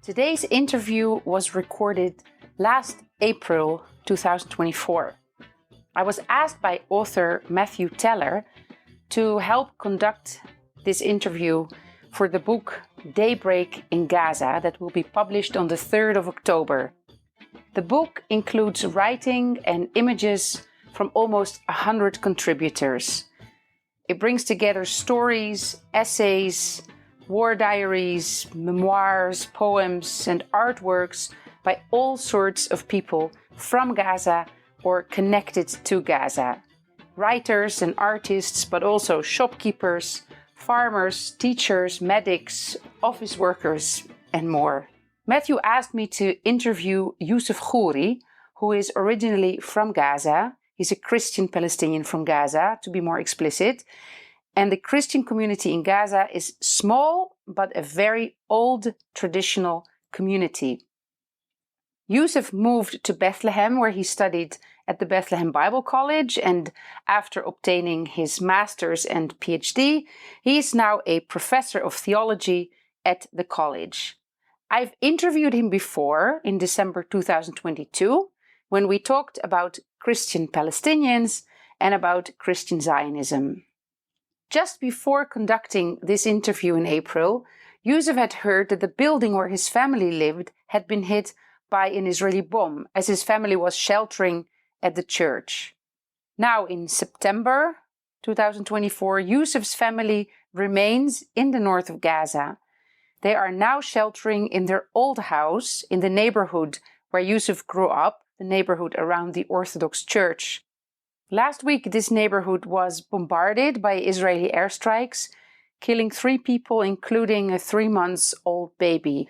Today's interview was recorded last April 2024. I was asked by author Matthew Teller to help conduct this interview for the book Daybreak in Gaza that will be published on the 3rd of October. The book includes writing and images from almost 100 contributors. It brings together stories, essays, war diaries, memoirs, poems, and artworks by all sorts of people from Gaza or connected to Gaza. Writers and artists, but also shopkeepers, farmers, teachers, medics, office workers, and more. Matthew asked me to interview Yousef Khoury, who is originally from Gaza. He's a Christian Palestinian from Gaza, to be more explicit. And the Christian community in Gaza is small, but a very old traditional community. Yousef moved to Bethlehem, where he studied at the Bethlehem Bible College, and after obtaining his master's and PhD, he is now a professor of theology at the college. I've interviewed him before in December 2022, when we talked about Christian Palestinians and about Christian Zionism. Just before conducting this interview in April, Yousef had heard that the building where his family lived had been hit by an Israeli bomb, as his family was sheltering at the church. Now, in September 2024, Yousef's family remains in the north of Gaza. They are now sheltering in their old house in the neighborhood where Yousef grew up, the neighborhood around the Orthodox Church. Last week, this neighborhood was bombarded by Israeli airstrikes, killing 3 people, including a 3-month-old baby.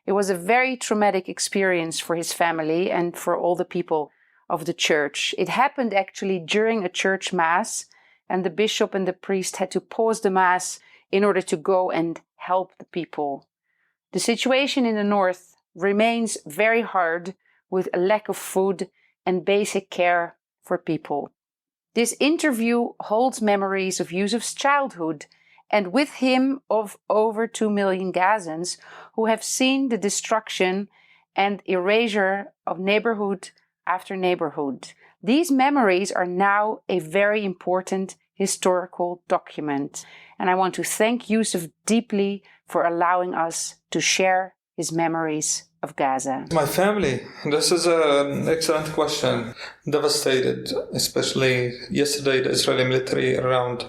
It was a very traumatic experience for his family and for all the people of the church. It happened actually during a church mass, and the bishop and the priest had to pause the mass in order to go and help the people. The situation in the north remains very hard, with a lack of food and basic care for people. This interview holds memories of Yousef's childhood, and with him of over 2 million Gazans who have seen the destruction and erasure of neighborhood after neighborhood. These memories are now a very important historical document, and I want to thank Yousef deeply for allowing us to share his memories of Gaza. My family, this is an excellent question. Devastated, especially yesterday, the Israeli military around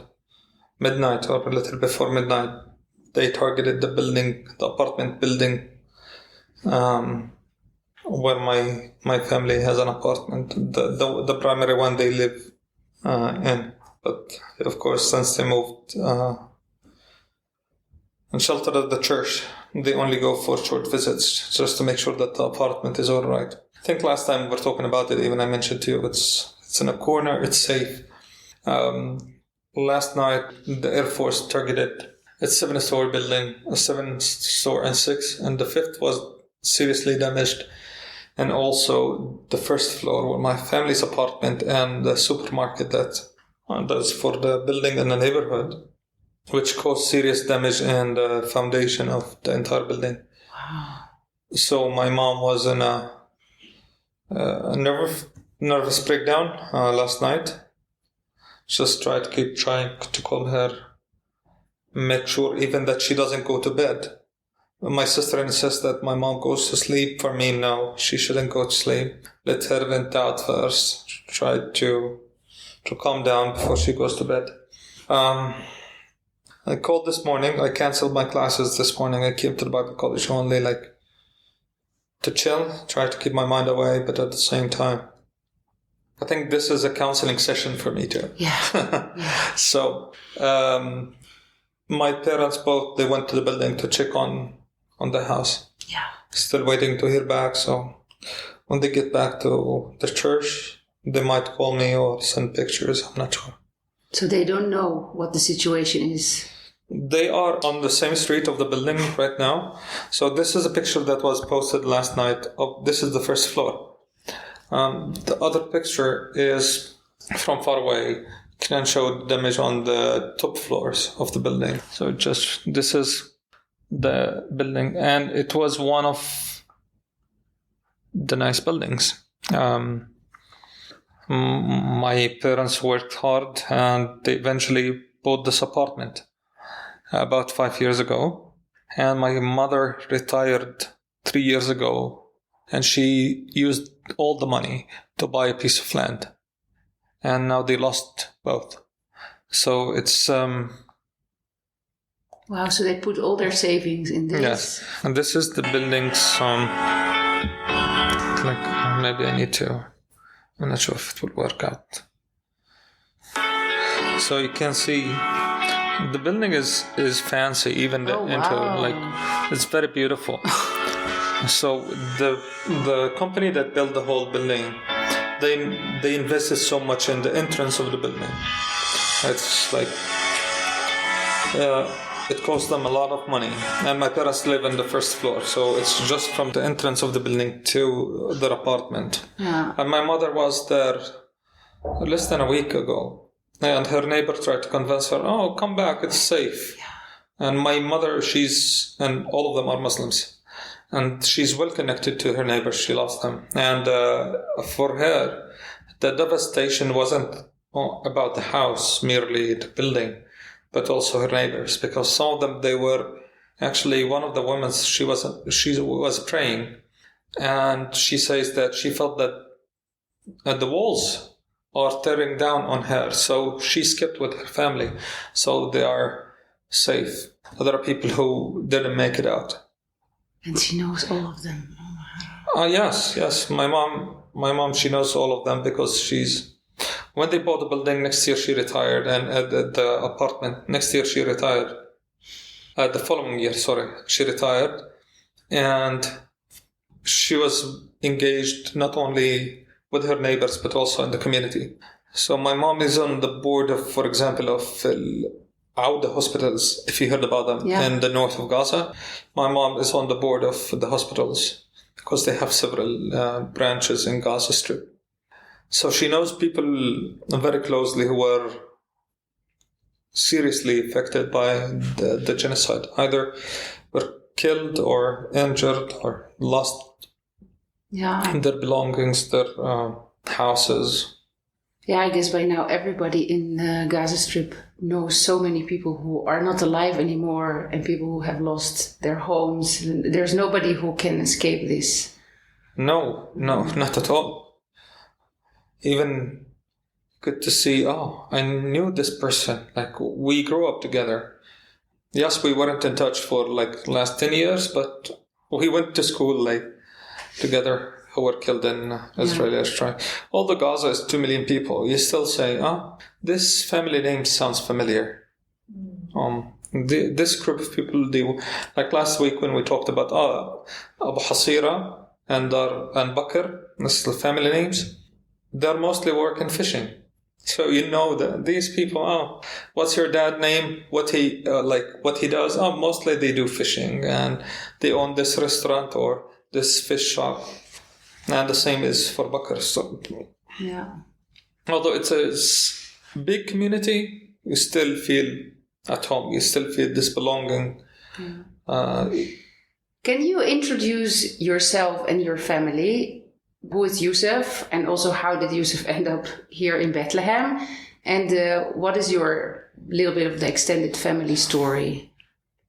midnight or a little before midnight, they targeted the building, the apartment building, where my family has an apartment, the primary one they live in. But of course, since they moved and sheltered at the church, they only go for short visits just to make sure that the apartment is all right. I think last time we were talking about it, even I mentioned to you, it's in a corner, it's safe. Last night, the Air Force targeted a 7-story building, a 7-story and 6, and the 5th was seriously damaged. And also the first floor, where my family's apartment and the supermarket that's for the building in the neighborhood, which caused serious damage in the foundation of the entire building. Wow. So my mom was in a nervous breakdown last night. Just keep trying to calm her, make sure even that she doesn't go to bed. My sister insists that my mom goes to sleep. For me, no, she shouldn't go to sleep. Let her vent out first. Try to calm down before she goes to bed. I called this morning. I canceled my classes this morning. I came to the Bible college only to chill, try to keep my mind away, but at the same time, I think this is a counseling session for me too. Yeah. So, my parents both, they went to the building to check on the house. Yeah. Still waiting to hear back. So when they get back to the church, they might call me or send pictures. I'm not sure. So they don't know what the situation is? They are on the same street of the building right now. So this is a picture that was posted last night. This is the first floor. The other picture is from far away. Can show damage on the top floors of the building. So this is the building, and it was one of the nice buildings. My parents worked hard, and they eventually bought this apartment about 5 years ago. And my mother retired 3 years ago, and she used all the money to buy a piece of land. And now they lost both. So it's... Wow, so they put all their savings in this. Yes, and this is the building's... maybe I need to... I'm not sure if it will work out. So you can see the building is fancy, even the intro. Like, it's very beautiful. So the company that built the whole building, they invested so much in the entrance of the building. It's like it cost them a lot of money. And my parents live on the first floor, so it's just from the entrance of the building to their apartment. Yeah. And my mother was there less than a week ago. And her neighbor tried to convince her, oh, come back, it's safe. Yeah. And my mother, and all of them are Muslims. And she's well connected to her neighbors. She loves them. And for her, the devastation wasn't about the house, merely the building, but also her neighbors. Because some of them, they were actually, one of the women, she was praying. And she says that she felt that the walls are tearing down on her. So she skipped with her family. So they are safe. There are people who didn't make it out. And she knows all of them. Yes. My mom, she knows all of them because when they bought the building, next year she retired, and at the apartment, next year she retired. The following year, she retired. And she was engaged not only with her neighbors, but also in the community. So my mom is on the board of, for example, of Auda hospitals, if you heard about them, in the north of Gaza. My mom is on the board of the hospitals because they have several branches in Gaza Strip. So she knows people very closely who were seriously affected by the genocide. Either were killed or injured or lost their belongings, their houses. Yeah, I guess by now everybody in the Gaza Strip knows so many people who are not alive anymore and people who have lost their homes. There's nobody who can escape this. No, not at all. Even good to see, I knew this person. Like, we grew up together. Yes, we weren't in touch for last 10 years, but we went to school together, who were killed in Israeli airstrike. Although Gaza is 2 million people, you still say, this family name sounds familiar. This group of people, like last week when we talked about Abu Hasira and Bakr, this is the family names, they're mostly working fishing. So you know that these people, what's your dad name? What he does? Mostly they do fishing, and they own this restaurant or this fish shop. And the same is for Bakr. So, although it's a big community, you still feel at home. You still feel this belonging. Can you introduce yourself and your family? Who is Yousef? And also, how did Yousef end up here in Bethlehem? And what is your little bit of the extended family story?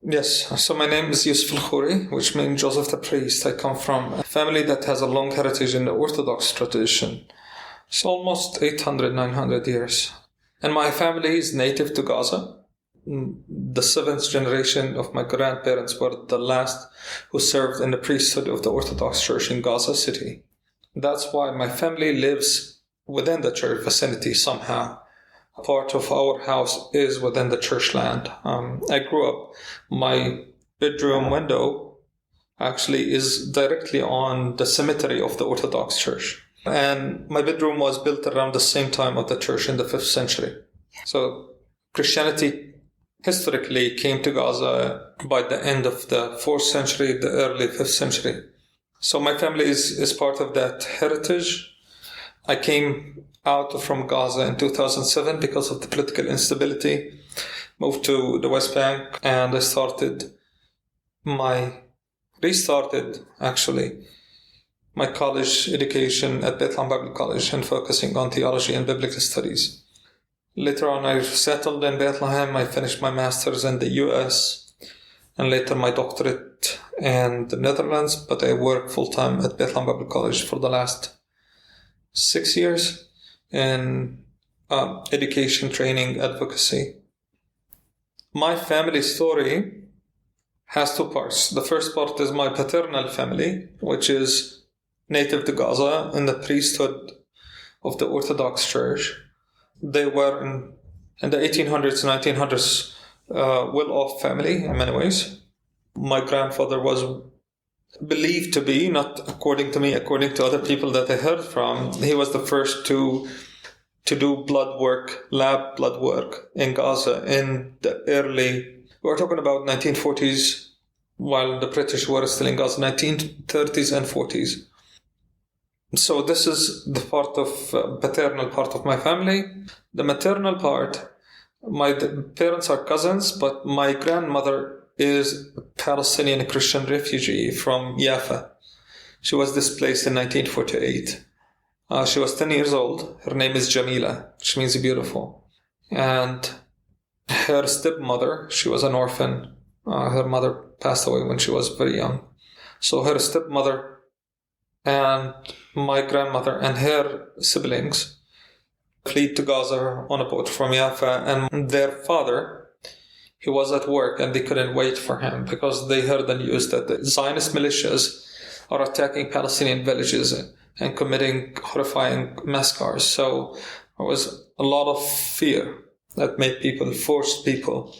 Yes, so my name is Yousef Khoury, which means Joseph the Priest. I come from a family that has a long heritage in the Orthodox tradition. It's almost 800, 900 years. And my family is native to Gaza. The 7th generation of my grandparents were the last who served in the priesthood of the Orthodox Church in Gaza City. That's why my family lives within the church vicinity somehow. Part of our house is within the church land. I grew up, my bedroom window actually is directly on the cemetery of the Orthodox Church. And my bedroom was built around the same time of the church in the 5th century. So Christianity historically came to Gaza by the end of the 4th century, the early 5th century. So my family is part of that heritage. I came out from Gaza in 2007 because of the political instability, moved to the West Bank, and I started restarted actually my college education at Bethlehem Bible College and focusing on theology and biblical studies. Later on, I settled in Bethlehem. I finished my master's in the US and later my doctorate in the Netherlands, but I work full-time at Bethlehem Bible College for the last 6 years in education, training, advocacy. My family story has two parts. The first part is my paternal family, which is native to Gaza in the priesthood of the Orthodox Church. They were in the 1800s, 1900s, well-off family in many ways. My grandfather was believed to be, not according to me, according to other people that I heard from, he was the first to do blood work, lab blood work in Gaza in the we're talking about 1940s, while the British were still in Gaza, 1930s and 40s. So this is the part of paternal part of my family. The maternal part, my parents are cousins, but my grandmother is a Palestinian Christian refugee from Jaffa. She was displaced in 1948. She was 10 years old. Her name is Jamila, which means beautiful. And her stepmother, she was an orphan. Her mother passed away when she was very young. So her stepmother and my grandmother and her siblings fled to Gaza on a boat from Jaffa, and their father, he was at work and they couldn't wait for him because they heard the news that the Zionist militias are attacking Palestinian villages and committing horrifying massacres. So there was a lot of fear that forced people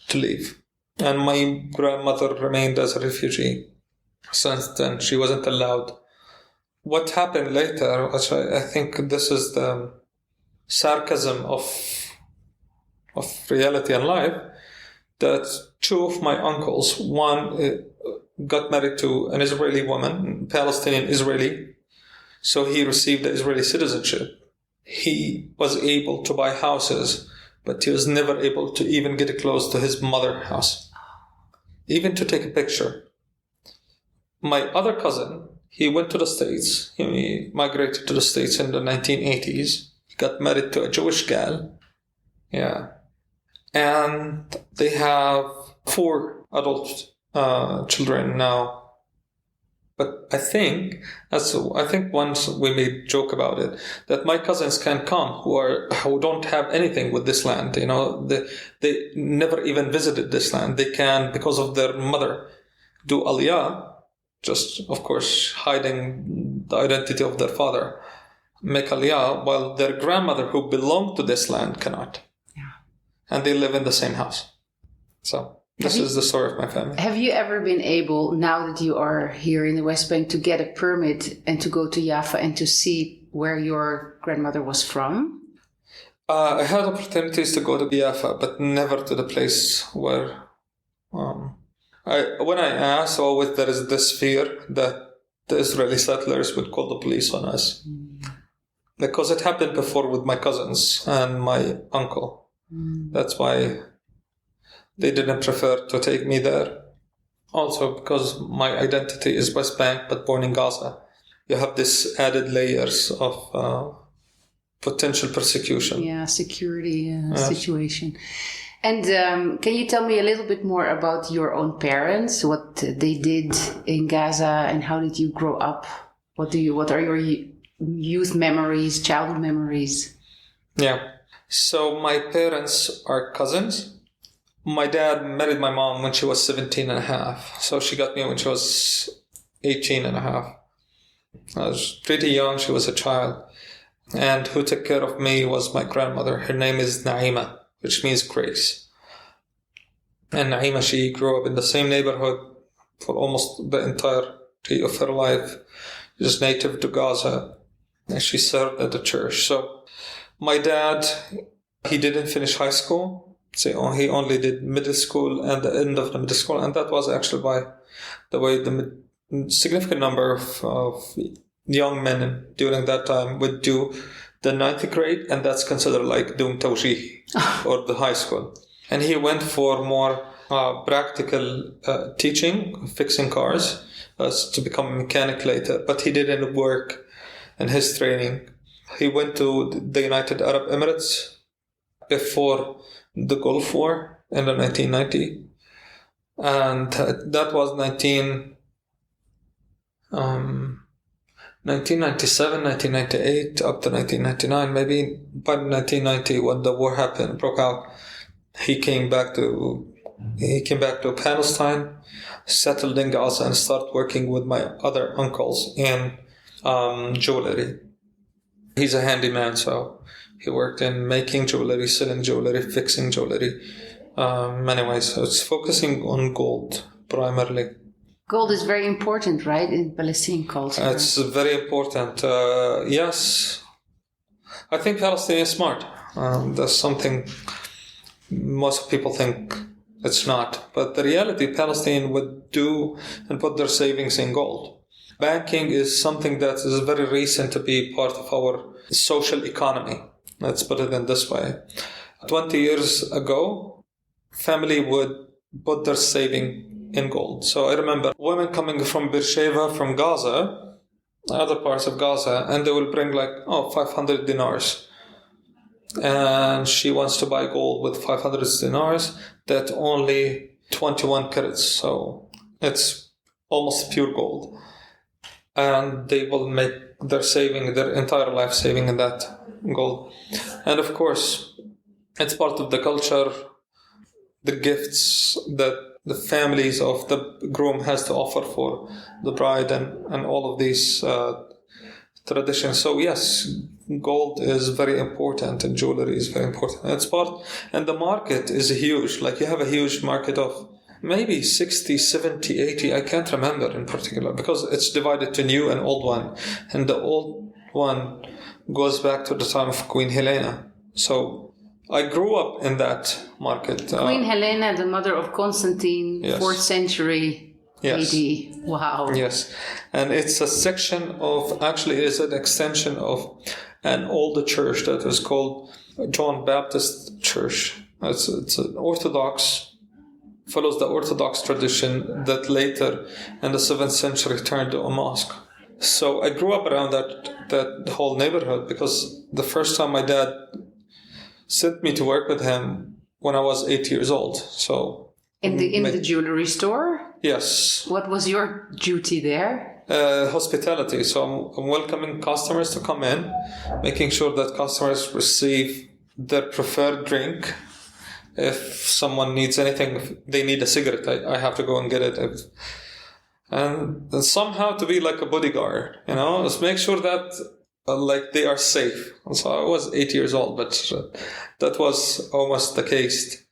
to leave. And my grandmother remained as a refugee. Since then, she wasn't allowed. What happened later, which I think this is the sarcasm of reality and life, that two of my uncles, one got married to an Israeli woman, Palestinian Israeli, so he received the Israeli citizenship. He was able to buy houses, but he was never able to even get close to his mother's house, even to take a picture. My other cousin, he went to the States. He migrated to the States in the 1980s. He got married to a Jewish gal. Yeah. And they have 4 adult children now. But I think once we made joke about it, that my cousins can come who don't have anything with this land. You know, they never even visited this land. They can, because of their mother, do aliyah, just of course hiding the identity of their father, make aliyah, while their grandmother, who belonged to this land, cannot. Yeah. And they live in the same house. So this is the story of my family. Have you ever been able, now that you are here in the West Bank, to get a permit and to go to Jaffa and to see where your grandmother was from? I had opportunities to go to Jaffa, but never to the place where... when I asked, always there is this fear that the Israeli settlers would call the police on us. Because it happened before with my cousins and my uncle. That's why they didn't prefer to take me there. Also because my identity is West Bank but born in Gaza. You have this added layers of potential persecution. Yeah, security situation. And can you tell me a little bit more about your own parents, what they did in Gaza, and how did you grow up? What are your youth memories, childhood memories? Yeah. So my parents are cousins. My dad married my mom when she was 17 and a half. So she got me when she was 18 and a half. I was pretty young. She was a child. And who took care of me was my grandmother. Her name is Naima, which means grace. And Naima, she grew up in the same neighborhood for almost the entirety of her life. She was native to Gaza, and she served at the church. So my dad, he didn't finish high school. So he only did middle school and the end of the middle school. And that was actually by the way the significant number of young men during that time would do the 9th grade, and that's considered like doing tawjih or the high school. And he went for more practical teaching, fixing cars, to become a mechanic later. But he didn't work in his training. He went to the United Arab Emirates before the Gulf War in the 1990. And that was 1997, 1998, up to 1999, maybe. By 1990, when the war broke out, he came back to Palestine, settled in Gaza, and started working with my other uncles in jewelry. He's a handyman, so he worked in making jewelry, selling jewelry, fixing jewelry. Many ways. So it's focusing on gold primarily. Gold is very important, right, in Palestinian culture? It's very important. Yes. I think Palestine is smart. That's something most people think it's not. But the reality, Palestine would do and put their savings in gold. Banking is something that is very recent to be part of our social economy. Let's put it in this way. 20 years ago, family would put their saving in gold. So I remember women coming from Beersheba, from Gaza, other parts of Gaza, and they will bring 500 dinars. And she wants to buy gold with 500 dinars, that only 21 carats. So it's almost pure gold. And they will make their entire life saving in that gold. And of course, it's part of the culture, the gifts that the families of the groom has to offer for the bride, and all of these traditions. So yes, gold is very important, and jewelry is very important. And the market is huge. You have a huge market of maybe 60, 70, 80, I can't remember in particular, because it's divided to new and old one. And the old one goes back to the time of Queen Helena. So I grew up in that market. Queen Helena, the mother of Constantine, yes. 4th century yes. AD. Wow. Yes. And it's a section of, actually it is an extension of an older church that is called John Baptist Church. It's an Orthodox, follows the Orthodox tradition that later in the 7th century turned to a mosque. So I grew up around that whole neighborhood, because the first time my dad sent me to work with him when I was 8 years old. So in the jewelry store? Yes. What was your duty there? Hospitality. So I'm welcoming customers to come in, making sure that customers receive their preferred drink. If someone needs anything, if they need a cigarette, I have to go and get it. And somehow to be like a bodyguard, just make sure that they are safe. And so I was 8 years old, but that was almost the case.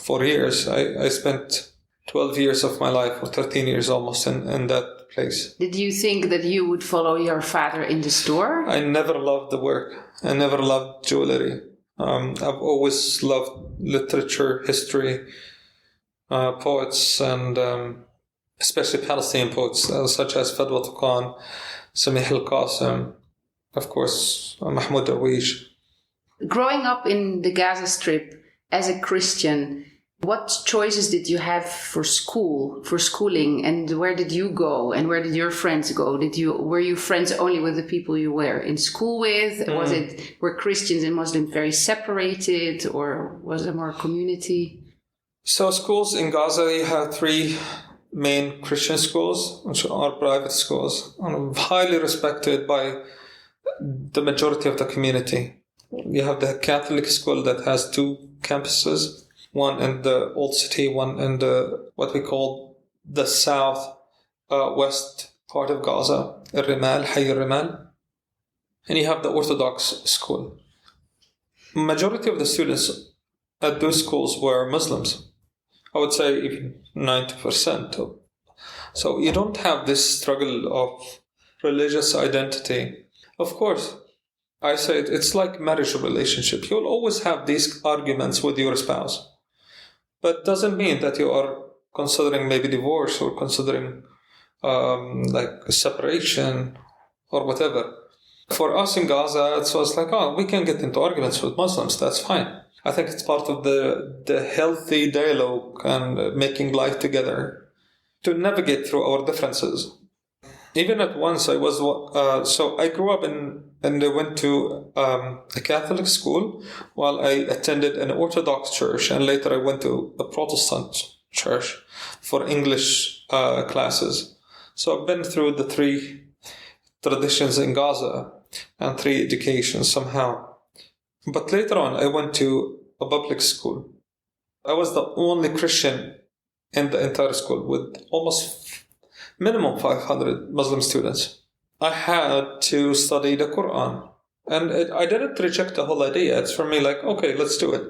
For years, I spent 12 years of my life, or 13 years almost, in that place. Did you think that you would follow your father in the store? I never loved the work. I never loved jewelry. I've always loved literature, history, poets, and especially Palestinian poets, such as Fadwa Khan, Samih al-Qasim, of course, Mahmoud Darwish. Growing up in the Gaza Strip as a Christian, what choices did you have for schooling, and where did you go, and where did your friends go? Were you friends only with the people you were in school with? Were Christians and Muslims very separated, or was there more community? So schools in Gaza, you have 3 main Christian schools, which are private schools, and highly respected by the majority of the community. You have the Catholic school that has 2 campuses, one in the old city, one in what we call the south west part of Gaza, Al-Rimal, Hayy al-Rimal. And you have the Orthodox school. Majority of the students at those schools were Muslims. I would say even 90%. So you don't have this struggle of religious identity. Of course, I say it's like marriage relationship. You'll always have these arguments with your spouse. But doesn't mean that you are considering maybe divorce, or considering separation or whatever. For us in Gaza, it was we can get into arguments with Muslims, that's fine. I think it's part of the healthy dialogue and making life together to navigate through our differences. Even at once, I was so I grew up and I went to a Catholic school while I attended an Orthodox church, and later I went to a Protestant church for English classes. So I've been through the three traditions in Gaza and three educations somehow. But later on, I went to a public school. I was the only Christian in the entire school with almost minimum 500 Muslim students. I had to study the Quran. And I didn't reject the whole idea. It's for me like, okay, let's do it.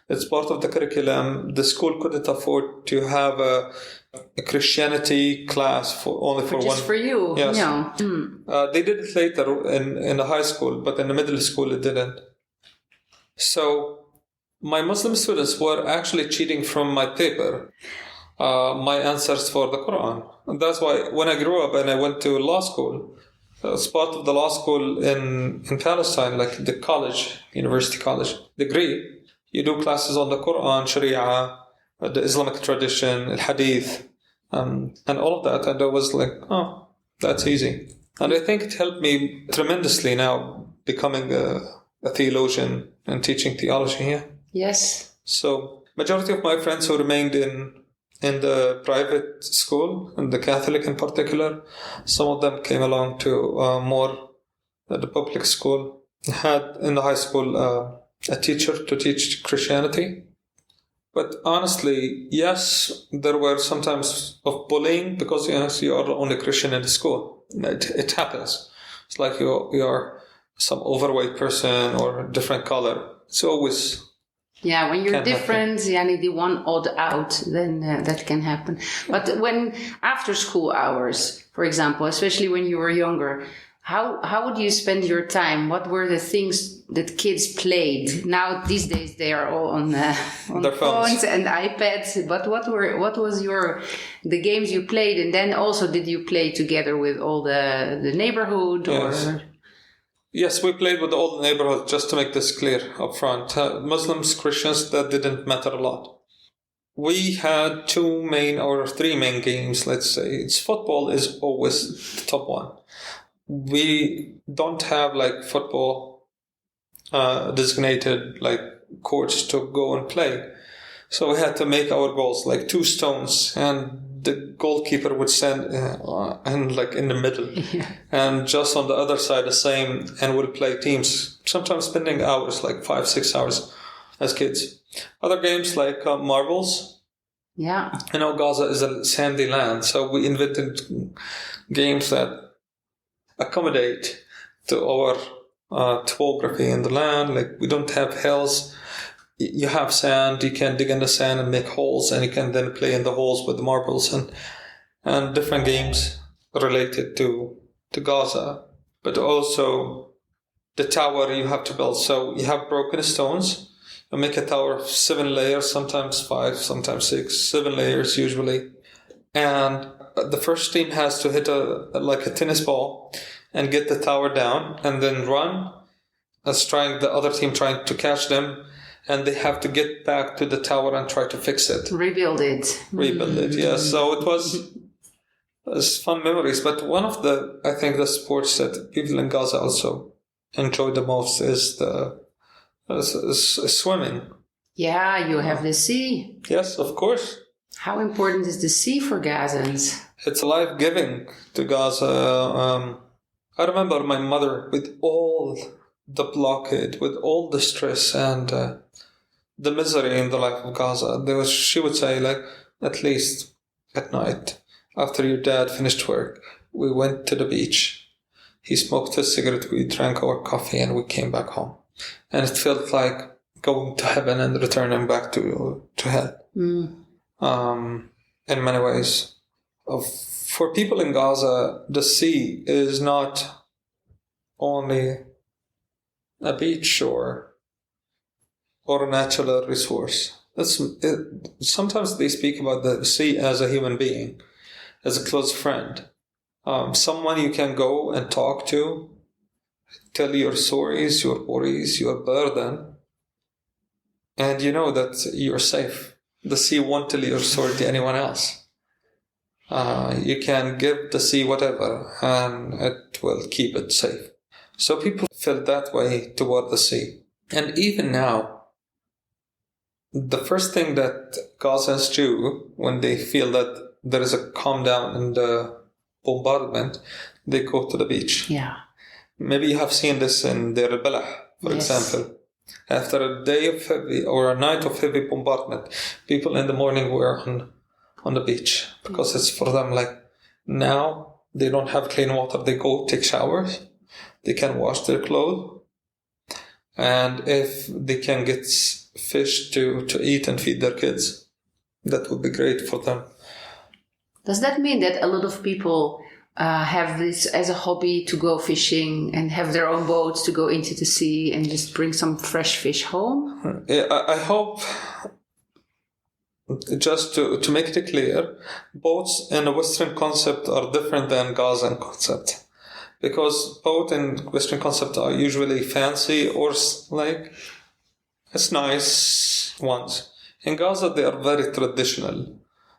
It's part of the curriculum. The school couldn't afford to have a Christianity class only for one. Just for you. Yes. Yeah. They did it later in the high school, but in the middle school it didn't. So my Muslim students were actually cheating from my paper, my answers for the Quran. And that's why when I grew up and I went to law school, as part of the law school in Palestine, like the college, university college degree, you do classes on the Quran, Sharia, the Islamic tradition, Al-Hadith, and all of that. And I was like, oh, that's easy. And I think it helped me tremendously now becoming a theologian and teaching theology here. Yes. So majority of my friends who remained in the private school, and the Catholic in particular, some of them came along to more the public school. Had in the high school a teacher to teach Christianity. But honestly, yes, there were sometimes of bullying because yes, you are the only Christian in the school. It happens. It's like you are some overweight person or a different color. It's always... Yeah, when you're different, yani the one odd out, then that can happen. But when after school hours, for example, especially when you were younger, how would you spend your time? What were the things that kids played? Now these days they are all on their phones and iPads. But what was the games you played? And then also, did you play together with all the neighborhood? Yes. Yes, we played with all the neighborhood, just to make this clear up front. Muslims, Christians, that didn't matter a lot. We had 2 main or 3 main games, let's say. Football is always the top one. We don't have like football designated like courts to go and play. So we had to make our goals like 2 stones, and the goalkeeper would stand and like in the middle, and just on the other side the same, and we'll play teams, sometimes spending hours, like 5-6 hours as kids. Other games like marbles. Yeah. Gaza is a sandy land, so we invented games that accommodate to our topography in the land. Like we don't have hills. You have sand, you can dig in the sand and make holes, and you can then play in the holes with the marbles and different games related to Gaza. But also the tower you have to build. So you have broken stones. You make a tower of 7 layers, sometimes 5, sometimes 6, 7 layers usually. And the first team has to hit like a tennis ball and get the tower down, and then run as the other team trying to catch them. And they have to get back to the tower and try to fix it. Rebuild it, yes. So it was fun memories. But one of I think the sports that people in Gaza also enjoy the most is swimming. Yeah, you have the sea. Yes, of course. How important is the sea for Gazans? It's life-giving to Gaza. I remember my mother with all the blockade, with all the stress and the misery in the life of Gaza. She would say, like, at least at night, after your dad finished work, we went to the beach. He smoked his cigarette, we drank our coffee, and we came back home. And it felt like going to heaven and returning back to hell. In many ways. For people in Gaza, the sea is not only a beach or a natural resource. Sometimes they speak about the sea as a human being, as a close friend. Someone you can go and talk to, tell your stories, your worries, your burden. and you know that you're safe. The sea won't tell your story to anyone else. You can give the sea whatever, and it will keep it safe. So people felt that way toward the sea. And even now, the first thing that Gazans do when they feel that there is a calm down in the bombardment, they go to the beach. Yeah. Maybe you have seen this in Deir al-Balah, for example. After a day of heavy or a night of heavy bombardment, people in the morning were on the beach because it's for them like now they don't have clean water. They go take showers. They can wash their clothes. And if they can get fish to eat and feed their kids, that would be great for them. Does that mean that a lot of people have this as a hobby to go fishing and have their own boats to go into the sea and just bring some fresh fish home? Yeah, I hope, just to make it clear, boats in a Western concept are different than Gazan concept. Because boats in Western concept are usually fancy or like, it's nice ones. In Gaza, they are very traditional.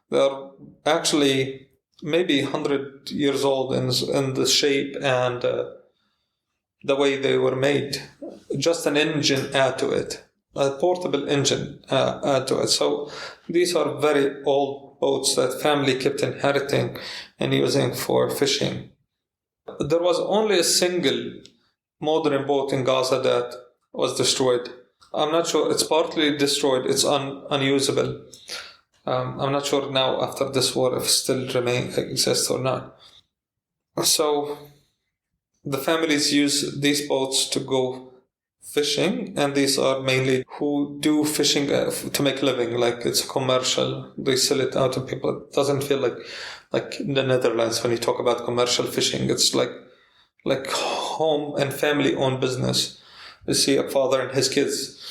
They are actually maybe 100 years old in the shape and the way they were made. Just an engine add to it, a portable engine add to it. So these are very old boats that family kept inheriting and using for fishing. There was only a single modern boat in Gaza that was destroyed. I'm not sure. It's partly destroyed. It's unusable. I'm not sure now after this war if it still exists or not. So the families use these boats to go fishing, and these are mainly who do fishing to make a living. Like it's commercial. They sell it out to people. It doesn't feel like in the Netherlands when you talk about commercial fishing. It's like home and family owned business. You see a father and his kids.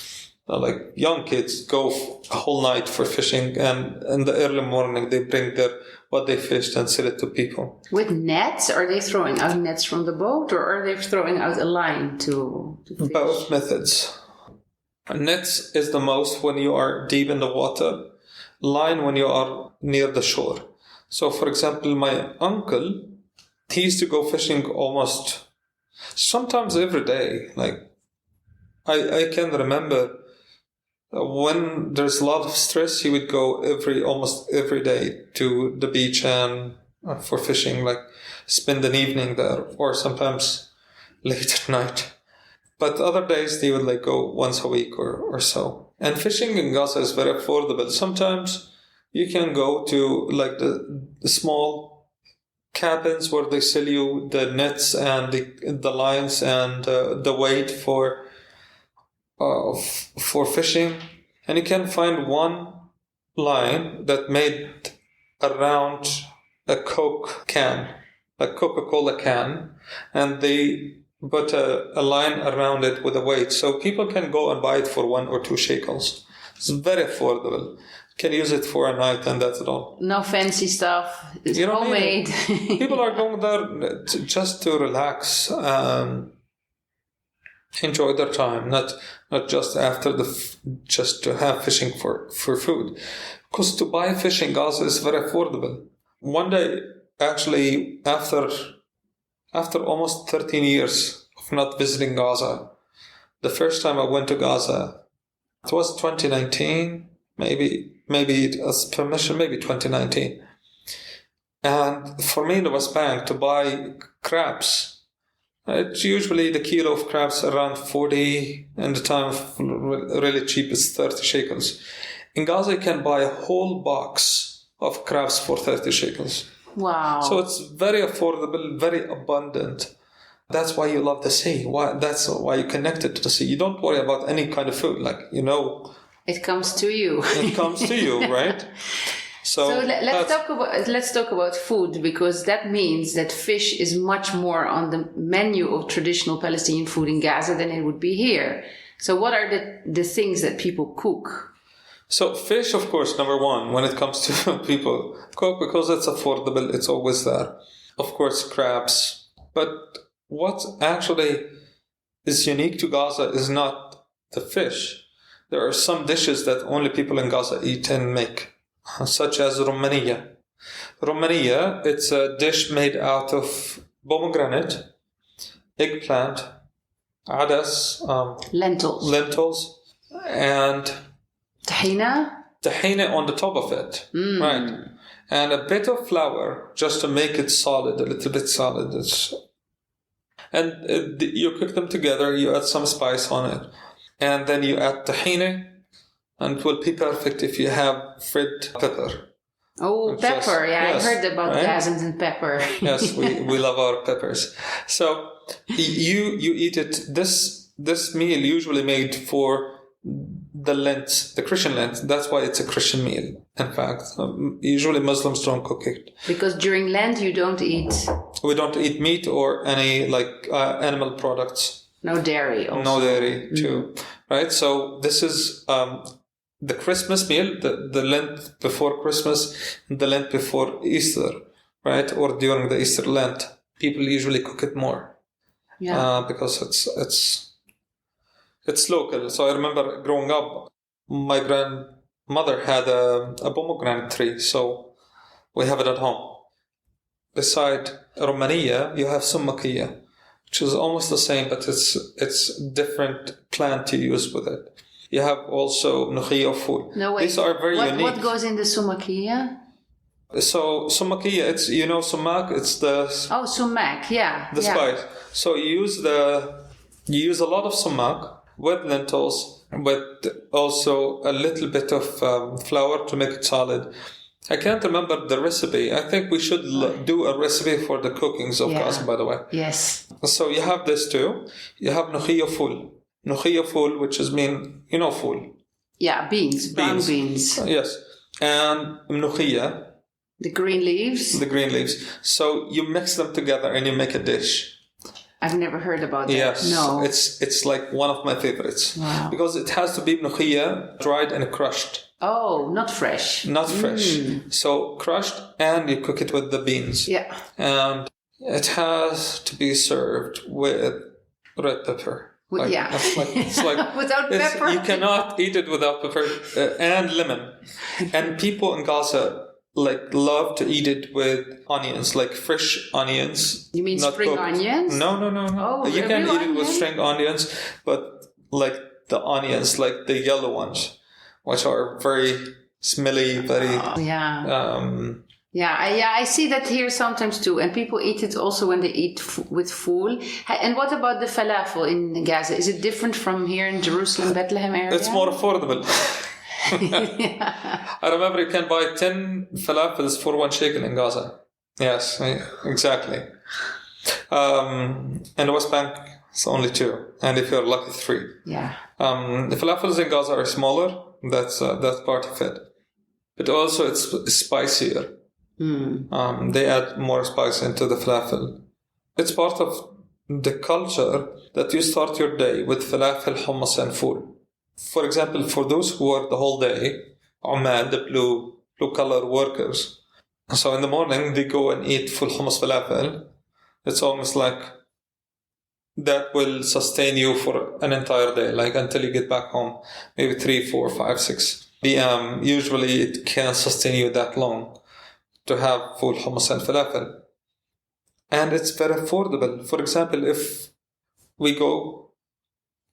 Like young kids go a whole night for fishing, and in the early morning they bring what they fished and sell it to people. With nets? Are they throwing out nets from the boat, or are they throwing out a line to fish? Both methods. Nets is the most when you are deep in the water. Line when you are near the shore. So, for example, my uncle, he used to go fishing almost sometimes every day. Like I can remember. When there's a lot of stress, he would go almost every day to the beach and for fishing, like spend an evening there, or sometimes late at night. But other days they would like go once a week or so. And fishing in Gaza is very affordable. Sometimes you can go to like the small cabins where they sell you the nets and the lines and the weight for fishing, and you can find one line that made around a Coke can, a Coca-Cola can, and they put a line around it with a weight, so people can go and buy it for 1 or 2 shekels. It's very affordable. You can use it for a night, and that's it all. No fancy stuff. It's homemade. People are going there just to relax. Enjoy their time, not just after just to have fishing for food, because to buy fish in Gaza is very affordable. One day, actually, after almost 13 years of not visiting Gaza, the first time I went to Gaza, it was 2019, maybe as permission, maybe 2019, and for me in the West Bank to buy crabs. It's usually the kilo of crabs around 40, and the time of really cheap is 30 shekels. In Gaza, you can buy a whole box of crabs for 30 shekels. Wow. So it's very affordable, very abundant. That's why you love the sea. That's why you're connected to the sea. You don't worry about any kind of food, It comes to you. It comes to you, right? So let's talk about food, because that means that fish is much more on the menu of traditional Palestinian food in Gaza than it would be here. So what are the things that people cook? So fish, of course, number one, when it comes to people cook, because it's affordable, it's always there. Of course, crabs. But what actually is unique to Gaza is not the fish. there are some dishes that only people in Gaza eat and make, such as rumaniya. Rumaniya, it's a dish made out of pomegranate, eggplant, adas, lentils, and tahina on the top of it, right? And a bit of flour just to make it solid, a little bit solid. You cook them together. You add some spice on it, and then you add tahina, and it will be perfect if you have fried pepper. Oh, pepper! Yes, I heard about Gazans and pepper. Yes, we love our peppers. So you eat it. This meal usually made for the Lent, the Christian Lent. That's why it's a Christian meal. In fact, usually Muslims don't cook it because during Lent you don't eat. We don't eat meat or any animal products. No dairy. Also. No dairy too, right? So this is the Christmas meal, the Lent before Christmas, and the Lent before Easter, right? Or during the Easter Lent, people usually cook it more, because it's local. So I remember growing up, my grandmother had a pomegranate tree, so we have it at home. Beside Romania, you have summakiya, which is almost the same, but it's different plant to use with it. You have also nukhiyya ful. No, wait. These are very unique. What goes in the sumakiya? So sumakiya, it's sumac. It's the sumac, yeah. The spice. So you use a lot of sumac with lentils, with also a little bit of flour to make it solid. I can't remember the recipe. I think we should do a recipe for the cookings of Gaza, by the way. Yes. So you have this too. You have nukhiyya ful. Nukhiyya ful, which is ful. Yeah, brown beans. Yes. And nukhiyya. The green leaves. So you mix them together and you make a dish. I've never heard about that. Yes. No. It's like one of my favorites. Wow. Because it has to be nukhiyya, dried and crushed. Oh, not fresh. Not fresh. So crushed, and you cook it with the beans. Yeah. And it has to be served with red pepper. It's like without pepper. You cannot eat it without pepper and lemon. And people in Gaza love to eat it with onions, like fresh onions. You mean spring cooked. Onions? No. Oh, you can eat it with string onions, but like the onions, like the yellow ones, which are very smelly, very. I see that here sometimes too, and people eat it also when they eat with fool. And what about the falafel in Gaza? Is it different from here in Jerusalem, Bethlehem area? It's more affordable. I remember you can buy 10 falafels for 1 shekel in Gaza. Yes, exactly. In the West Bank, it's only 2, and if you're lucky, 3. Yeah. The falafels in Gaza are smaller. That's part of it, but also it's spicier. They add more spice into the falafel. It's part of the culture that you start your day with falafel, hummus, and fool. For example, for those who work the whole day, Umad, the blue collar workers. So in the morning, they go and eat full hummus falafel. It's almost like that will sustain you for an entire day, like until you get back home, maybe 3, 4, 5, 6 p.m. Usually it can't sustain you that long to have full hummus and falafel. And it's very affordable. For example, if we go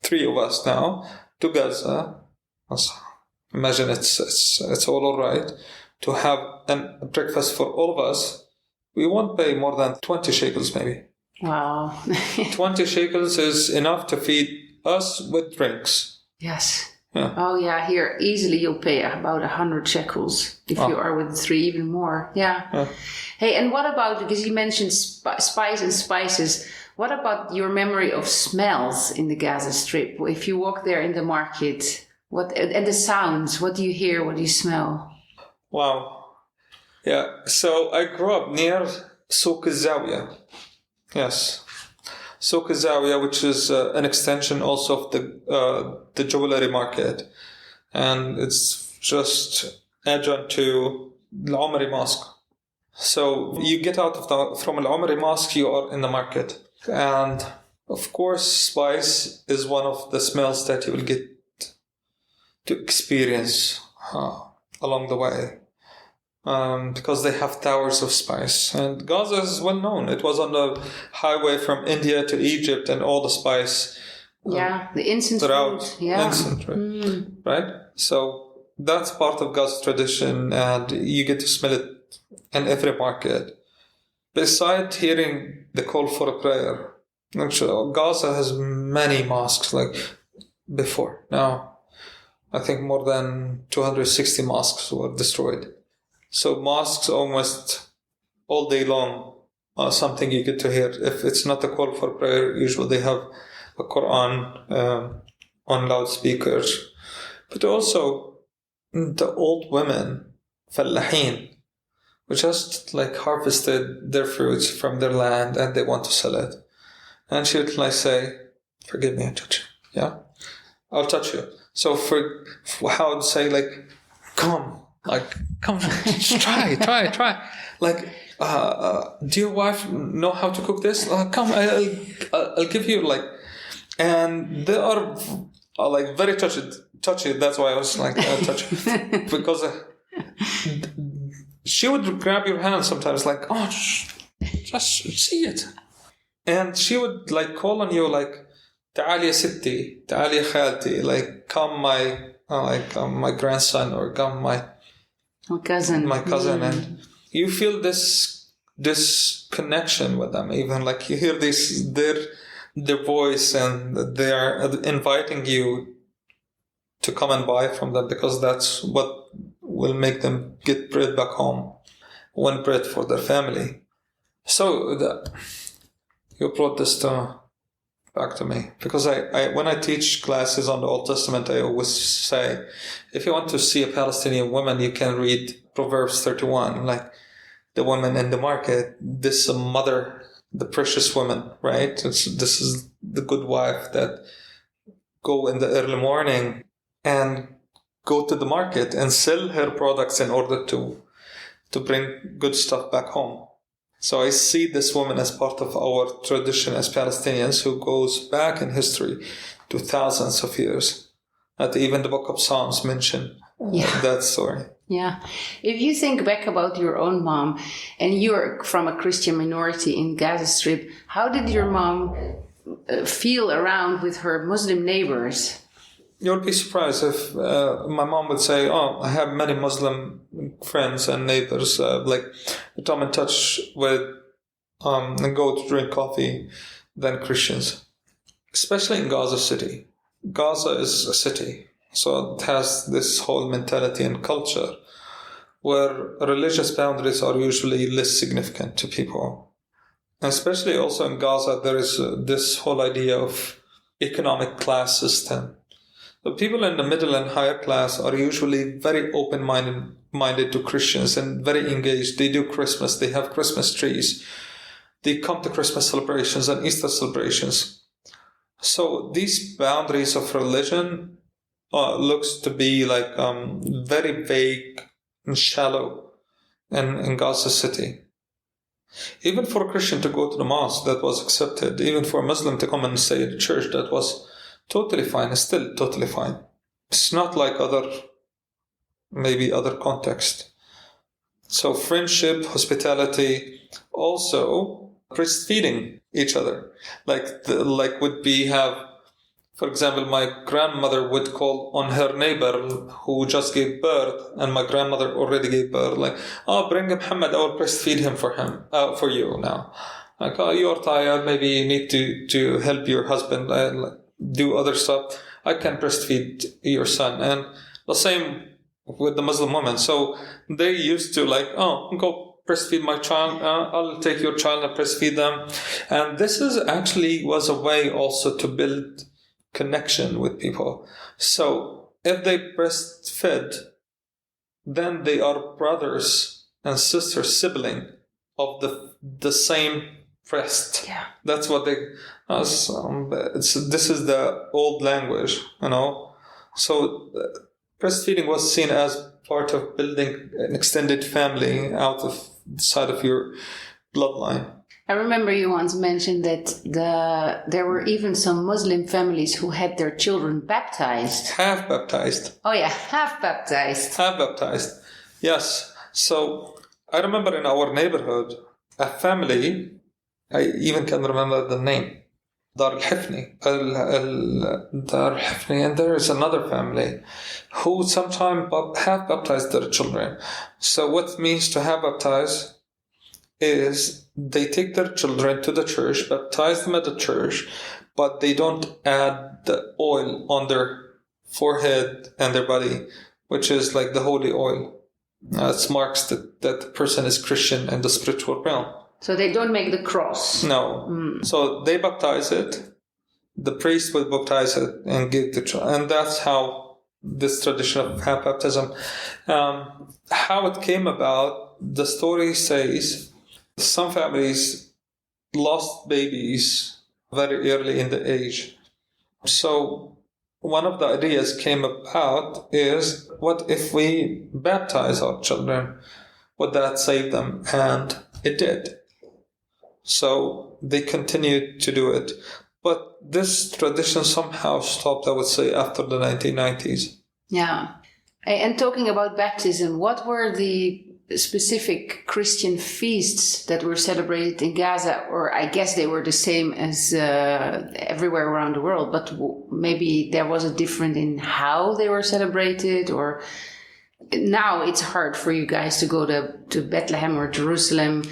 3 of us now to Gaza, imagine it's all right to have a breakfast for all of us. We won't pay more than 20 shekels maybe. Wow. 20 shekels is enough to feed us with drinks. Yes. Yeah. Oh yeah, here easily you'll pay about 100 shekels if you are with 3, even more. Yeah. Hey, and what about, because you mentioned spice and spices, what about your memory of smells in the Gaza Strip? If you walk there in the market, and the sounds, what do you hear, what do you smell? Wow. Yeah, so I grew up near Souk al-Zawiya. Yes. Souk al-Zawiya, which is an extension also of the jewelry market. And it's just adjunct to Al-Umari Mosque. So you get out from Al-Umari Mosque, you are in the market. And of course, spice is one of the smells that you will get to experience along the way. Because they have towers of spice. And Gaza is well known. It was on the highway from India to Egypt, and all the spice. The incense route. Incense, right? So that's part of Gaza's tradition, and you get to smell it in every market. Besides hearing the call for a prayer, actually, Gaza has many mosques like before. Now, I think more than 260 mosques were destroyed. So mosques almost all day long are something you get to hear. If it's not a call for prayer, usually they have a Quran on loudspeakers. But also the old women, fallahin, who just like harvested their fruits from their land and they want to sell it. And she would like say, forgive me, I touch you. Yeah? I'll touch you. So for how to say like, come, try. Like, do your wife know how to cook this? Come, I'll give you like, and they are like very touchy. That's why I was like touchy, because she would grab your hand sometimes, like, oh, just see it, and she would like call on you like, تعالي يا ستي, تعالي يا خالتي, like come my grandson, or come my cousin, and you feel this connection with them. Even like you hear their voice, and they are inviting you to come and buy from them, because that's what will make them get bread back home, one bread for their family. So you brought this back to me, because I when I teach classes on the Old Testament, I always say, if you want to see a Palestinian woman, you can read Proverbs 31, like the woman in the market, this mother, the precious woman, right? This is the good wife that go in the early morning and go to the market and sell her products in order to bring good stuff back home. So I see this woman as part of our tradition as Palestinians, who goes back in history to thousands of years. That even the book of Psalms mention that story. Yeah. If you think back about your own mom, and you're from a Christian minority in Gaza Strip, how did your mom feel around with her Muslim neighbors? You'll be surprised if my mom would say, oh, I have many Muslim friends and neighbors, like I'm in touch with and go to drink coffee than Christians, especially in Gaza City. Gaza is a city, so it has this whole mentality and culture where religious boundaries are usually less significant to people. And especially also in Gaza, there is this whole idea of economic class system. The people in the middle and higher class are usually very open-minded to Christians and very engaged. They do Christmas. They have Christmas trees. They come to Christmas celebrations and Easter celebrations. So these boundaries of religion looks to be like very vague and shallow in Gaza City. Even for a Christian to go to the mosque, that was accepted. Even for a Muslim to come and stay at the church, that was totally fine. It's still totally fine. It's not like other context. So friendship, hospitality, also breastfeeding each other. For example, my grandmother would call on her neighbor who just gave birth, and my grandmother already gave birth, like, oh, bring Muhammad, I will breastfeed him for you now. Like, oh, you're tired, maybe you need to help your husband do other stuff. I can breastfeed your son. And the same with the Muslim women. So they used to go breastfeed my child. I'll take your child and breastfeed them. And this was a way also to build connection with people. So if they breastfed, then they are brothers and sisters, sibling of the same breast. Yeah, that's what they. This is the old language, So breastfeeding was seen as part of building an extended family outside of your bloodline. I remember you once mentioned that there were even some Muslim families who had their children baptized. Half baptized. Oh yeah, half baptized. Half baptized. Yes. So I remember in our neighborhood, a family, I even can remember the name, Dar al-Hifni, and there is another family who sometimes have baptized their children. So what it means to have baptized is they take their children to the church, baptize them at the church, but they don't add the oil on their forehead and their body, which is like the holy oil. It marks that the person is Christian in the spiritual realm. So they don't make the cross. No. So they baptize it. The priest will baptize it and give the child. And that's how this tradition of half baptism, how it came about, the story says some families lost babies very early in the age. So one of the ideas came about is, what if we baptize our children? Would that save them? And it did. So they continued to do it. But this tradition somehow stopped, I would say, after the 1990s. Yeah. And talking about baptism, what were the specific Christian feasts that were celebrated in Gaza? Or I guess they were the same as everywhere around the world, but maybe there was a difference in how they were celebrated. Or now it's hard for you guys to go to Bethlehem or Jerusalem.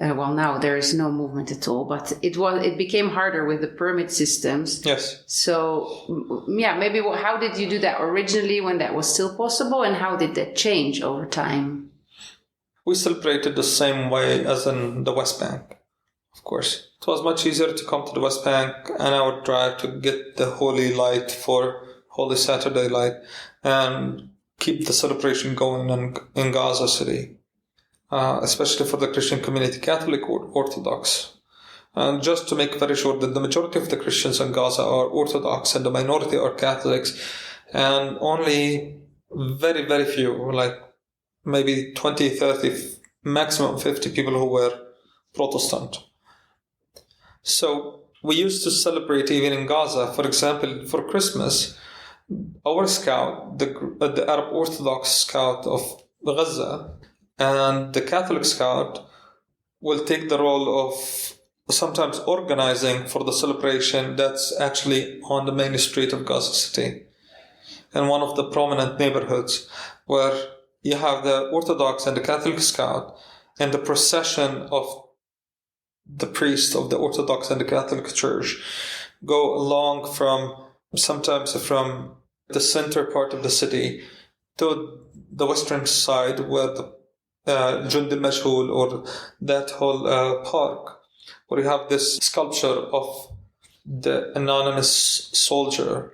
Well, now there is no movement at all, but it became harder with the permit systems. Yes. So, yeah, maybe how did you do that originally when that was still possible, and how did that change over time? We celebrated the same way as in the West Bank, of course. It was much easier to come to the West Bank, an hour drive to get the holy light for Holy Saturday light, and keep the celebration going in Gaza City. Especially for the Christian community, Catholic or Orthodox. And just to make very sure that the majority of the Christians in Gaza are Orthodox and the minority are Catholics, and only very, very few, like maybe 20, 30, maximum 50 people who were Protestant. So we used to celebrate even in Gaza. For example, for Christmas, our scout, the Arab Orthodox scout of Gaza, and the Catholic scout will take the role of sometimes organizing for the celebration that's actually on the main street of Gaza City, in one of the prominent neighborhoods, where you have the Orthodox and the Catholic scout and the procession of the priest of the Orthodox and the Catholic Church go along sometimes from the center part of the city to the western side, where the Jund al-Majhul, or that whole park, where you have this sculpture of the anonymous soldier.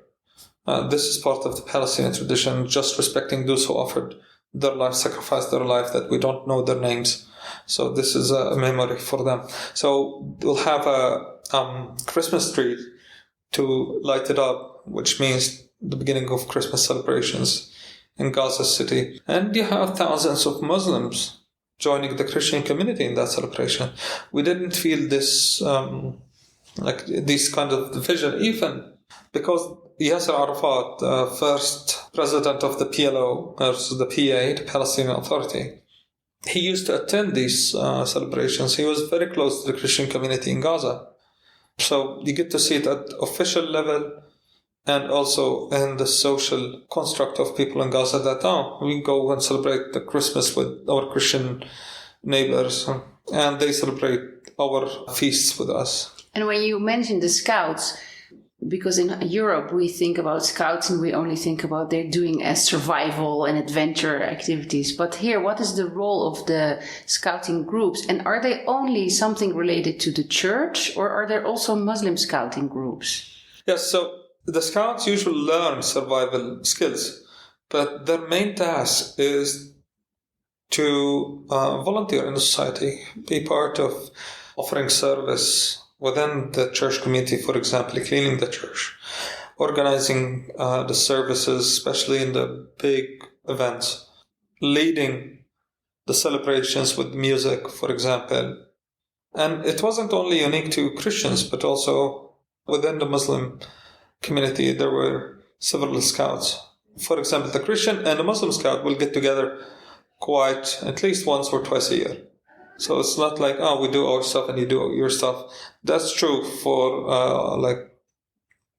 This is part of the Palestinian tradition, just respecting those who offered their life, sacrificed their life, that we don't know their names. So this is a memory for them. So we'll have a Christmas tree to light it up, which means the beginning of Christmas celebrations in Gaza City. And you have thousands of Muslims joining the Christian community in that celebration. We didn't feel this, this kind of division, even because Yasser Arafat, first president of the PLO, the PA, the Palestinian Authority, he used to attend these celebrations. He was very close to the Christian community in Gaza. So you get to see it at official level, and also in the social construct of people in Gaza, that we go and celebrate the Christmas with our Christian neighbors, and they celebrate our feasts with us. And when you mention the scouts, because in Europe we think about scouts and we only think about they're doing survival and adventure activities. But here, what is the role of the scouting groups? And are they only something related to the church, or are there also Muslim scouting groups? Yes, so the scouts usually learn survival skills, but their main task is to volunteer in the society, be part of offering service within the church community, for example, cleaning the church, organizing the services, especially in the big events, leading the celebrations with music, for example, And it wasn't only unique to Christians, but also within the Muslim community, there were several scouts. For example, the Christian and the Muslim scout will get together quite at least once or twice a year. So it's not like, oh, we do our stuff and you do your stuff. That's true for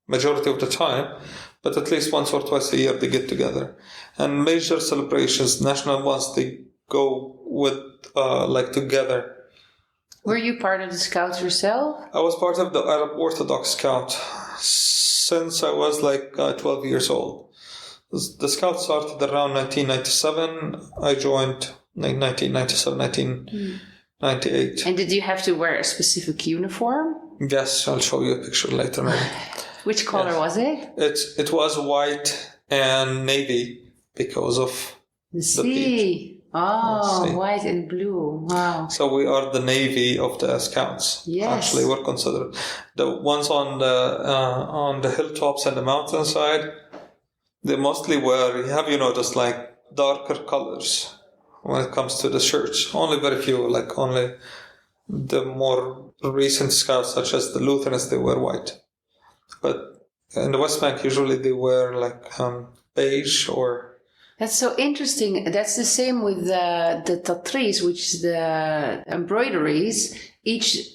majority of the time, but at least once or twice a year they get together. And major celebrations, national ones, they go with together. Were you part of the Scouts yourself? I was part of the Arab Orthodox Scout since I was 12 years old. The Scout started around 1997. I joined 1997, 1998. And did you have to wear a specific uniform? Yes, I'll show you a picture later on. Which color was it? It was white and navy because of the sea. Oh, white and blue. Wow. So we are the navy of the Scouts. Yes. Actually, we're considered the ones on the hilltops and the mountainside. They mostly wear, have you noticed, darker colors when it comes to the shirts? Only very few, only the more recent Scouts, such as the Lutherans, they wear white. But in the West Bank, usually they wear beige or... That's so interesting. That's the same with the tatris, which is the embroideries. Each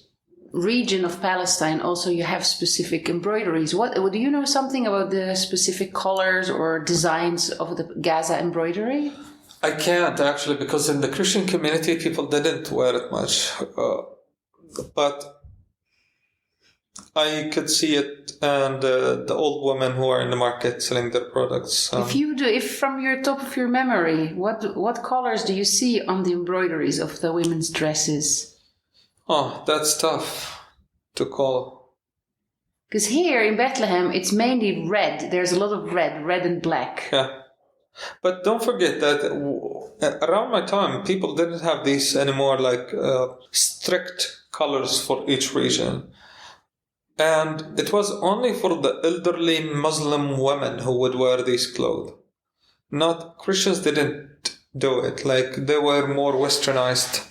region of Palestine also you have specific embroideries. What do you know something about the specific colors or designs of the Gaza embroidery? I can't actually, because in the Christian community people didn't wear it much, but I could see it, and the old women who are in the market selling their products. If from your top of your memory, what colors do you see on the embroideries of the women's dresses? Oh, that's tough to call. Because here in Bethlehem, it's mainly red. There's a lot of red and black. Yeah. But don't forget that around my time, people didn't have these anymore, strict colors for each region. And it was only for the elderly Muslim women who would wear these clothes. Not Christians didn't do it. They were more westernized.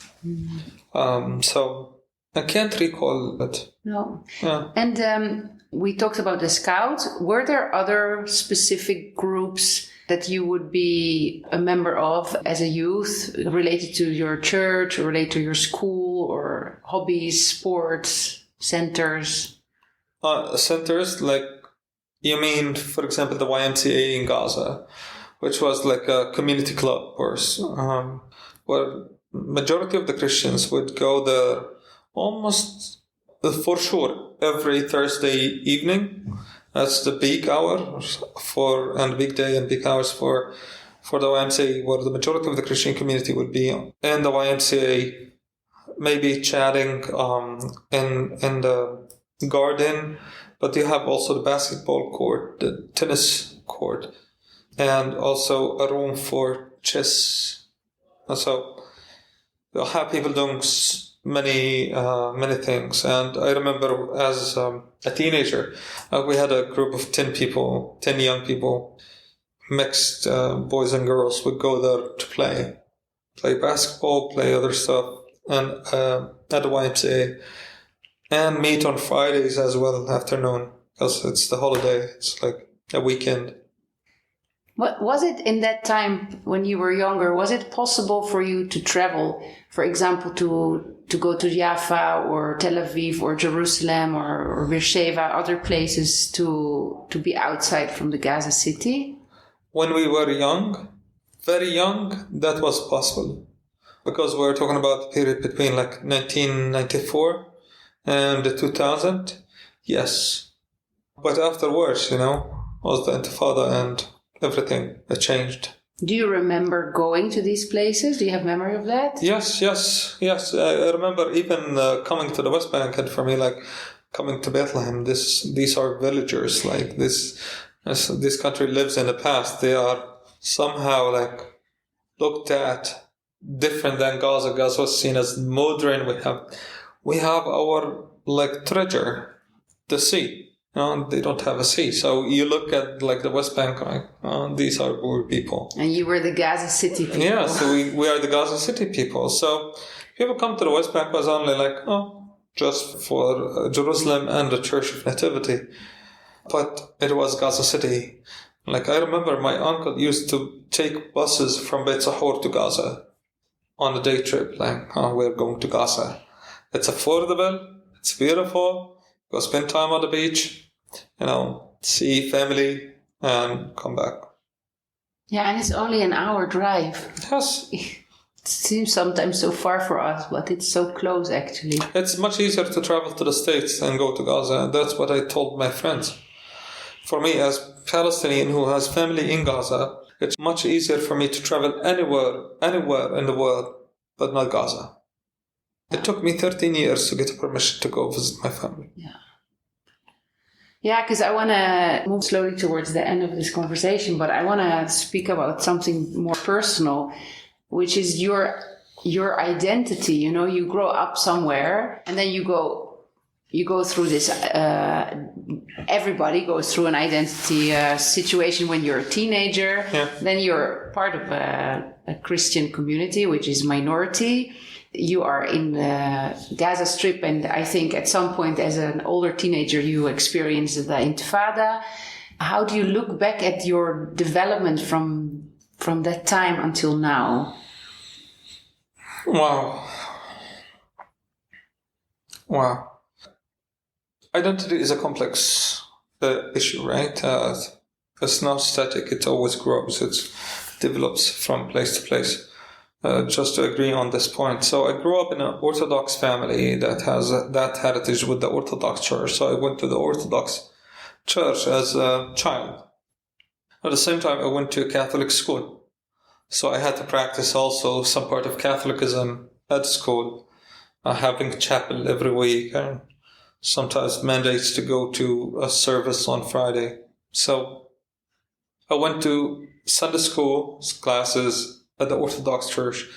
So I can't recall it. No. Yeah. And we talked about the Scouts. Were there other specific groups that you would be a member of as a youth, related to your church, or related to your school, or hobbies, sports, centers? Centers, you mean, for example, the YMCA in Gaza, which was a community club, where majority of the Christians would go there almost, for sure, every Thursday evening. That's the peak hour and big day and peak hours for the YMCA, where the majority of the Christian community would be in the YMCA, maybe chatting in the garden, but you have also the basketball court, the tennis court, and also a room for chess. So you'll have people doing many things. And I remember as a teenager, we had a group of 10 young people, mixed boys and girls, would go there to play basketball, play other stuff, and at the YMCA. And meet on Fridays as well, afternoon, because it's the holiday. It's a weekend. What was it in that time when you were younger? Was it possible for you to travel, for example, to go to Jaffa or Tel Aviv or Jerusalem or Beersheba, other places to be outside from the Gaza city? When we were young, very young, that was possible, because we're talking about the period between 1994. And 2000, yes. But afterwards, was the Intifada and everything that changed. Do you remember going to these places? Do you have memory of that? Yes. I remember even coming to the West Bank, and for me, coming to Bethlehem. These are villagers. This country lives in the past. They are somehow looked at different than Gaza. Gaza was seen as modern. We have our treasure, the sea. They don't have a sea. So you look at the West Bank, these are poor people. And you were the Gaza City people. Yeah, so we are the Gaza City people. So people come to the West Bank was only just for Jerusalem and the Church of Nativity, but it was Gaza City. Like, I remember my uncle used to take buses from Beit Sahur to Gaza on a day trip. Like, oh, we're going to Gaza. It's affordable. It's beautiful. Go spend time on the beach, see family and come back. Yeah, and it's only an hour drive. Yes. It seems sometimes so far for us, but it's so close actually. It's much easier to travel to the States and go to Gaza. And that's what I told my friends. For me, as Palestinian who has family in Gaza, it's much easier for me to travel anywhere in the world, but not Gaza. It took me 13 years to get permission to go visit my family. Yeah, because I want to move slowly towards the end of this conversation, but I want to speak about something more personal, which is your identity. You grow up somewhere, and then you go through this. Everybody goes through an identity situation when you're a teenager. Yeah. Then you're part of a Christian community, which is minority. You are in the Gaza Strip, and I think at some point as an older teenager you experienced the Intifada. How do you look back at your development from that time until now? Wow. Identity is a complex issue, right? It's not static. It always grows. It develops from place to place. Just to agree on this point. So I grew up in an Orthodox family that has that heritage with the Orthodox Church. So I went to the Orthodox Church as a child. At the same time, I went to a Catholic school. So I had to practice also some part of Catholicism at school, having chapel every week, and sometimes mandates to go to a service on Friday. So I went to Sunday school classes at the Orthodox Church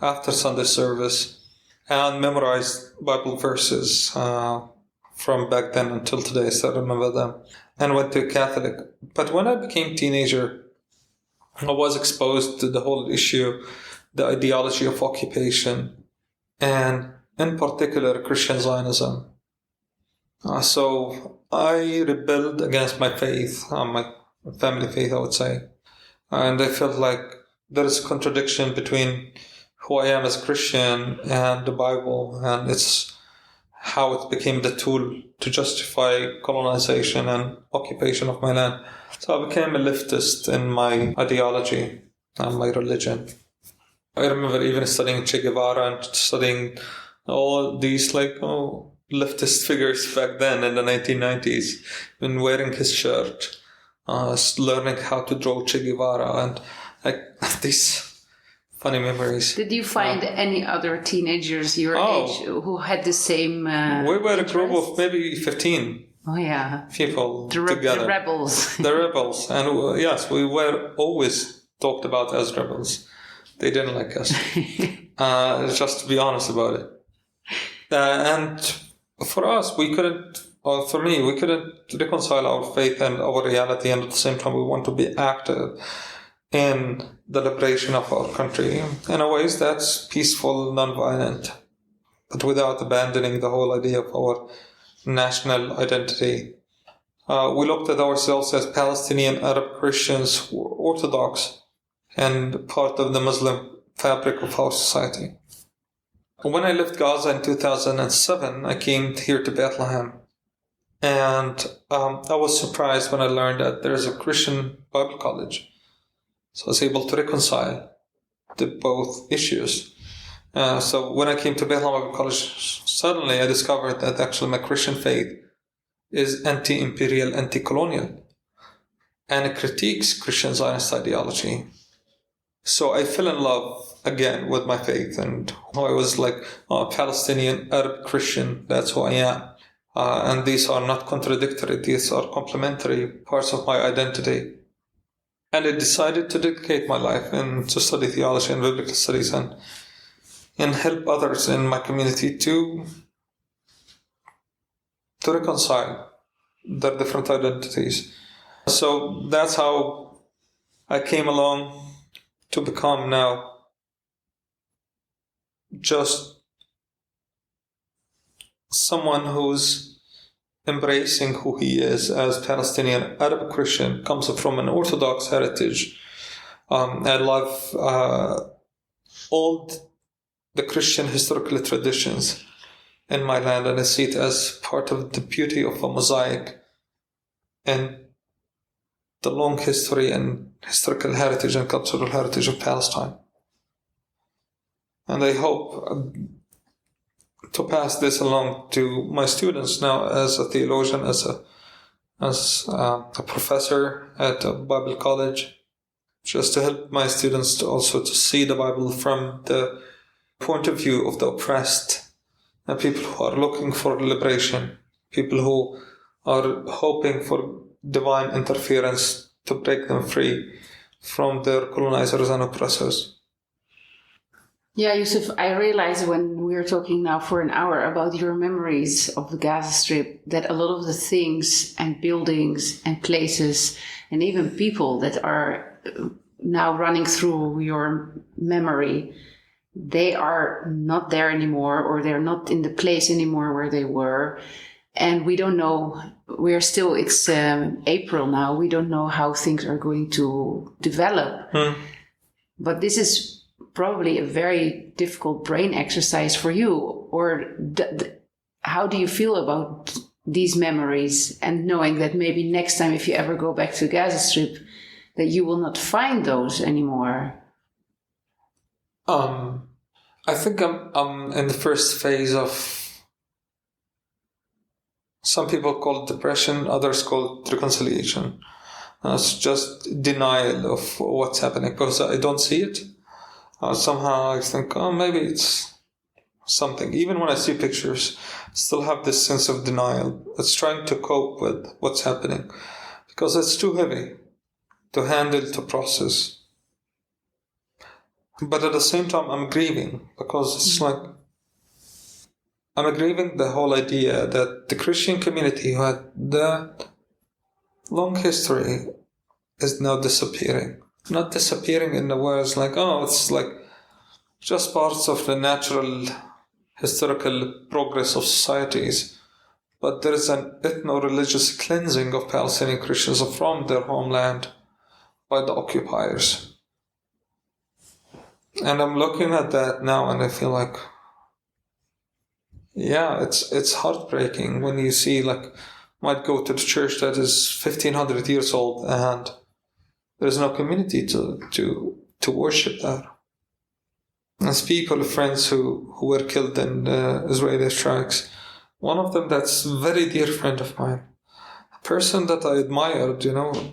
after Sunday service and memorized Bible verses from back then until today, so I remember them, and went to Catholic. But when I became teenager, I was exposed to the whole issue, the ideology of occupation, and in particular Christian Zionism. So I rebelled against my faith, my family faith, I would say. And I felt like there is a contradiction between who I am as a Christian and the Bible, and it's how it became the tool to justify colonization and occupation of my land. So I became a leftist in my ideology and my religion. I remember even studying Che Guevara and studying all these leftist figures back then in the 1990s, and wearing his shirt, learning how to draw Che Guevara, and these funny memories. Did you find any other teenagers your age who had the same we were a group of maybe 15 people together. The rebels. The rebels. And yes, we were always talked about as rebels. They didn't like us. Just to be honest about it. And for us, we couldn't reconcile our faith and our reality, and at the same time we want to be active in the liberation of our country in a ways that's peaceful, non-violent, but without abandoning the whole idea of our national identity. We looked at ourselves as Palestinian Arab Christians, Orthodox, and part of the Muslim fabric of our society. When I left Gaza in 2007, I came here to Bethlehem, and I was surprised when I learned that there's a Christian Bible college. So I was able to reconcile the both issues. So when I came to Bethlehem Bible College, suddenly I discovered that actually my Christian faith is anti-imperial, anti-colonial, and it critiques Christian Zionist ideology. So I fell in love again with my faith, and I was like a Palestinian Arab Christian. That's who I am. And these are not contradictory. These are complementary parts of my identity. And I decided to dedicate my life and to study theology and biblical studies and help others in my community to reconcile their different identities. So that's how I came along to become now just someone who's embracing who he is as Palestinian Arab Christian, comes from an Orthodox heritage. I love all the Christian historical traditions in my land, and I see it as part of the beauty of a mosaic and the long history and historical heritage and cultural heritage of Palestine. And I hope to pass this along to my students now as a theologian, as a professor at a Bible college, just to help my students to also to see the Bible from the point of view of the oppressed, and people who are looking for liberation, people who are hoping for divine interference to break them free from their colonizers and oppressors. Yeah, Yousef, I realize when we are talking now for an hour about your memories of the Gaza Strip, that a lot of the things and buildings and places and even people that are now running through your memory, they are not there anymore, or they're not in the place anymore where they were. And we don't know, it's April now, we don't know how things are going to develop. But this is probably a very difficult brain exercise for you. Or how do you feel about these memories, and knowing that maybe next time if you ever go back to Gaza Strip, that you will not find those anymore? I think I'm in the first phase of, some people call it depression, others call it reconciliation. It's just denial of what's happening because I don't see it. Somehow I think, maybe it's something. Even when I see pictures, I still have this sense of denial. It's trying to cope with what's happening because it's too heavy to handle, to process. But at the same time, I'm grieving because it's like, I'm grieving the whole idea that the Christian community who had that long history is now disappearing. Not disappearing in the words like, it's like just parts of the natural historical progress of societies. But there is an ethno-religious cleansing of Palestinian Christians from their homeland by the occupiers. And I'm looking at that now and I feel like, yeah, it's heartbreaking when you see, like, might go to the church that is 1500 years old and there's no community to worship there. As people, friends who were killed in the Israeli strikes, one of them that's a very dear friend of mine, a person that I admired,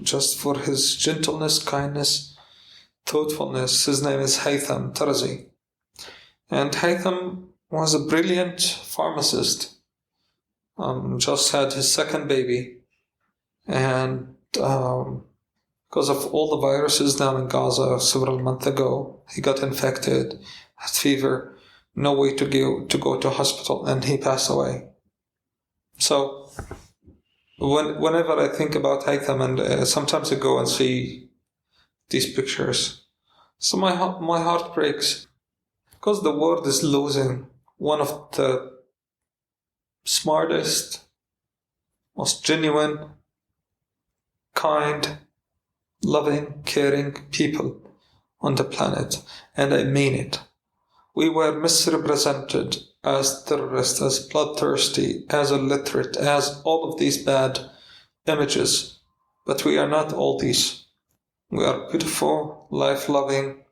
just for his gentleness, kindness, thoughtfulness. His name is Haytham Tarazi. And Haytham was a brilliant pharmacist. Just had his second baby. And because of all the viruses now in Gaza several months ago, he got infected, had fever, no way to go to hospital, and he passed away. So whenever I think about Haytham, and sometimes I go and see these pictures, so my heart breaks because the world is losing one of the smartest, most genuine, kind, loving, caring people on the planet, and I mean it. We were misrepresented as terrorists, as bloodthirsty, as illiterate, as all of these bad images, but we are not all these. We are beautiful, life-loving,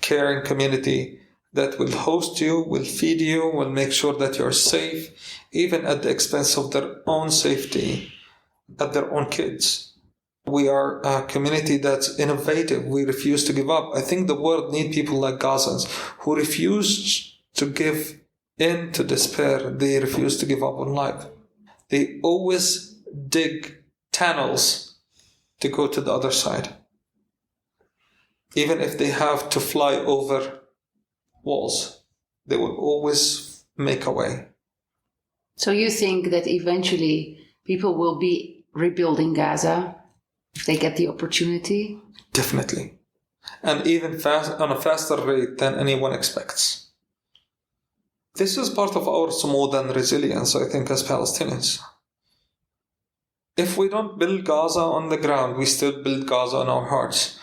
caring community that will host you, will feed you, will make sure that you're safe, even at the expense of their own safety, at their own kids. We are a community that's innovative. We refuse to give up. I think the world needs people like Gazans who refuse to give in to despair. They refuse to give up on life. They always dig tunnels to go to the other side. Even if they have to fly over walls, they will always make a way. So you think that eventually people will be rebuilding Gaza if they get the opportunity? Definitely. And even on a faster rate than anyone expects. This is part of our smooth and resilience, I think, as Palestinians. If we don't build Gaza on the ground, we still build Gaza in our hearts.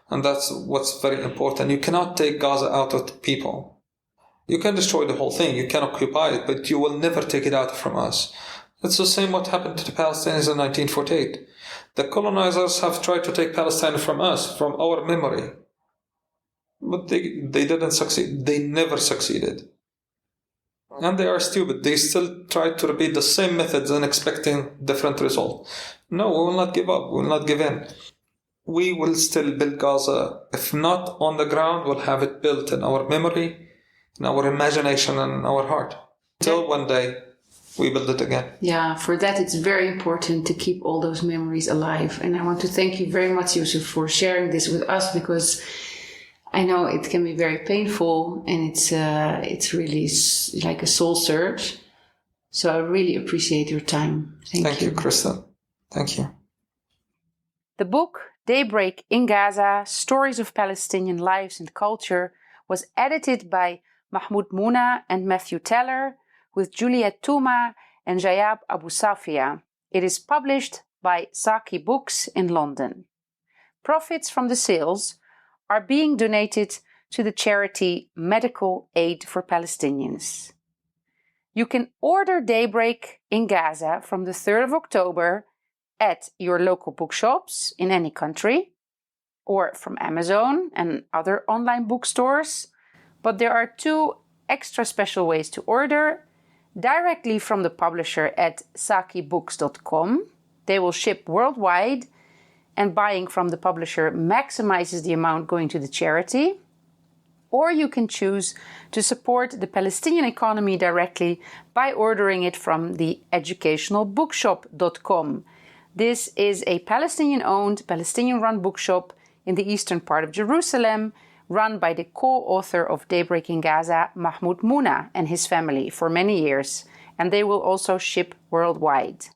And that's what's very important. You cannot take Gaza out of the people. You can destroy the whole thing, you can occupy it, but you will never take it out from us. It's the same what happened to the Palestinians in 1948. The colonizers have tried to take Palestine from us, from our memory. But they didn't succeed. They never succeeded. And they are stupid. They still try to repeat the same methods and expecting different result. No, we will not give up. We will not give in. We will still build Gaza. If not on the ground, we'll have it built in our memory, in our imagination, and in our heart. Till one day we build it again. Yeah, for that it's very important to keep all those memories alive. And I want to thank you very much, Yousef, for sharing this with us, because I know it can be very painful, and it's really like a soul search. So I really appreciate your time. Thank you, Kristen. Thank you. The book Daybreak in Gaza, Stories of Palestinian Lives and Culture was edited by Mahmoud Mouna and Matthew Teller with Juliet Touma and Jayab Abu Safia. It is published by Saki Books in London. Profits from the sales are being donated to the charity Medical Aid for Palestinians. You can order Daybreak in Gaza from the 3rd of October at your local bookshops in any country, or from Amazon and other online bookstores. But there are 2 extra special ways to order: directly from the publisher at sakibooks.com. They will ship worldwide, and buying from the publisher maximizes the amount going to the charity. Or you can choose to support the Palestinian economy directly by ordering it from the educationalbookshop.com. This is a Palestinian-owned, Palestinian-run bookshop in the eastern part of Jerusalem, run by the co-author of Daybreak in Gaza, Mahmoud Mouna, and his family for many years, and they will also ship worldwide.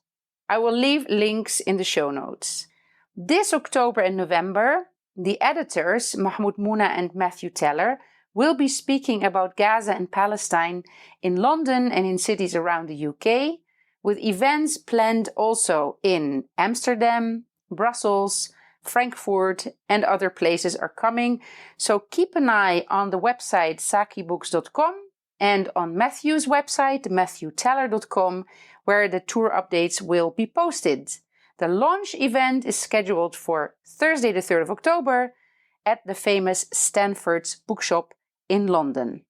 I will leave links in the show notes. This October and November, the editors, Mahmoud Mouna and Matthew Teller, will be speaking about Gaza and Palestine in London and in cities around the UK, with events planned also in Amsterdam, Brussels, Frankfurt, and other places are coming. So keep an eye on the website sakibooks.com and on Matthew's website, matthewteller.com, where the tour updates will be posted. The launch event is scheduled for Thursday the 3rd of October at the famous Stanfords bookshop in London.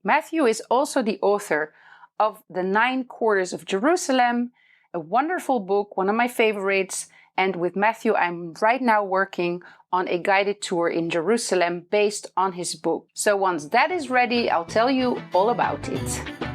Matthew is also the author of The 9 Quarters of Jerusalem, a wonderful book, one of my favorites. And with Matthew, I'm right now working on a guided tour in Jerusalem based on his book. So once that is ready, I'll tell you all about it.